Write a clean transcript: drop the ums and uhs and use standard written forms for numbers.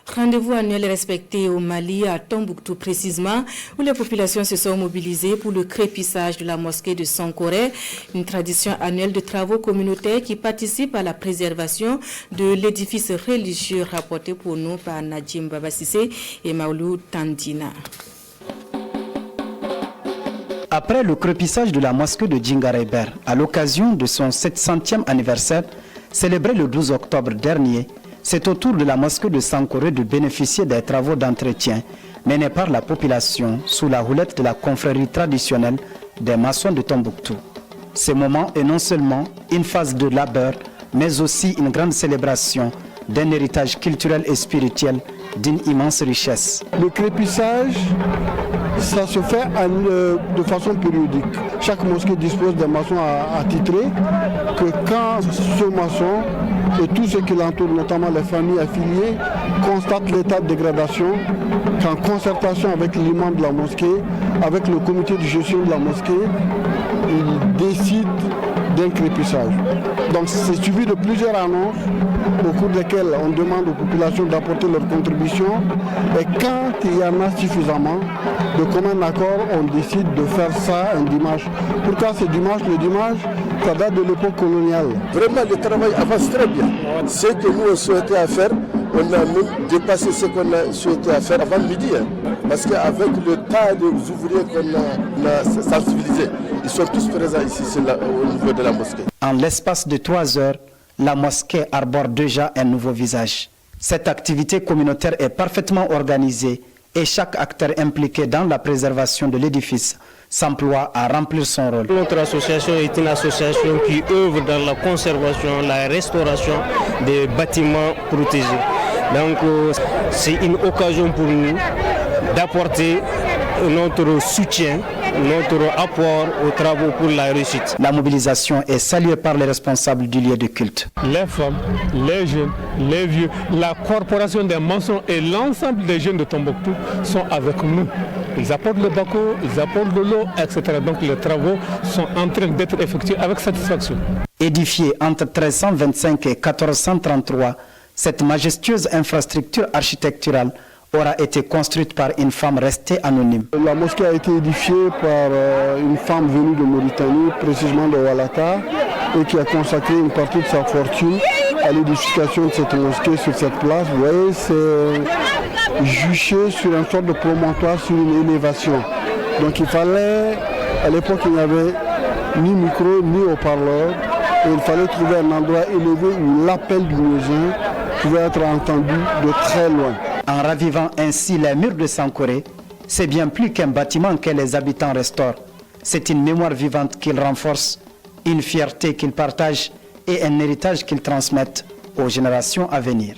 Rendez-vous annuel respecté au Mali, à Tombouctou précisément, où les populations se sont mobilisées pour le crépissage de la mosquée de Sankoré, une tradition annuelle de travaux communautaires qui participe à la préservation de l'édifice religieux rapporté pour nous par Nadjim Babasissé et Maoulou Tandina. Après le crépissage de la mosquée de Djingareber, à l'occasion de son 700e anniversaire, célébré le 12 octobre dernier, c'est au tour de la mosquée de Sankoré de bénéficier des travaux d'entretien menés par la population sous la houlette de la confrérie traditionnelle des maçons de Tombouctou. Ce moment est non seulement une phase de labeur, mais aussi une grande célébration d'un héritage culturel et spirituel d'une immense richesse. Le crépissage, ça se fait de façon périodique. Chaque mosquée dispose d'un maçon attitré que quand ce maçon et tous ceux qui l'entourent, notamment les familles affiliées, constatent l'état de dégradation, qu'en concertation avec l'imam de la mosquée, avec le comité de gestion de la mosquée, ils décident d'un crépissage. Donc c'est suivi de plusieurs annonces au cours desquelles on demande aux populations d'apporter leur contribution et quand il y en a suffisamment, de commun accord, on décide de faire ça un dimanche. Pourquoi c'est dimanche? Le dimanche, ça date de l'époque coloniale. Vraiment, le travail avance très bien. Ce que nous on souhaitait faire, on a même dépassé ce qu'on a souhaité faire avant midi. Parce qu'avec le tas d'ouvriers qu'on a sensibilisés, ils sont tous présents ici au niveau de la mosquée. En l'espace de 3 heures, la mosquée arbore déjà un nouveau visage. Cette activité communautaire est parfaitement organisée et chaque acteur impliqué dans la préservation de l'édifice s'emploie à remplir son rôle. Notre association est une association qui œuvre dans la conservation, la restauration des bâtiments protégés. Donc c'est une occasion pour nous d'apporter notre soutien, notre apport aux travaux pour la réussite. La mobilisation est saluée par les responsables du lieu de culte. Les femmes, les jeunes, les vieux, la corporation des maçons et l'ensemble des jeunes de Tombouctou sont avec nous. Ils apportent le baco, ils apportent de l'eau, etc. Donc les travaux sont en train d'être effectués avec satisfaction. Édifiée entre 1325 et 1433, cette majestueuse infrastructure architecturale aura été construite par une femme restée anonyme. La mosquée a été édifiée par une femme venue de Mauritanie, précisément de Walata, et qui a consacré une partie de sa fortune à l'édification de cette mosquée sur cette place. Vous voyez, c'est juché sur une sorte de promontoire, sur une élévation. Donc il fallait, à l'époque il n'y avait ni micro ni haut-parleur, et il fallait trouver un endroit élevé où l'appel du muezzin pouvait être entendu de très loin. En ravivant ainsi les murs de Sankoré, c'est bien plus qu'un bâtiment que les habitants restaurent. C'est une mémoire vivante qu'ils renforcent, une fierté qu'ils partagent et un héritage qu'ils transmettent aux générations à venir.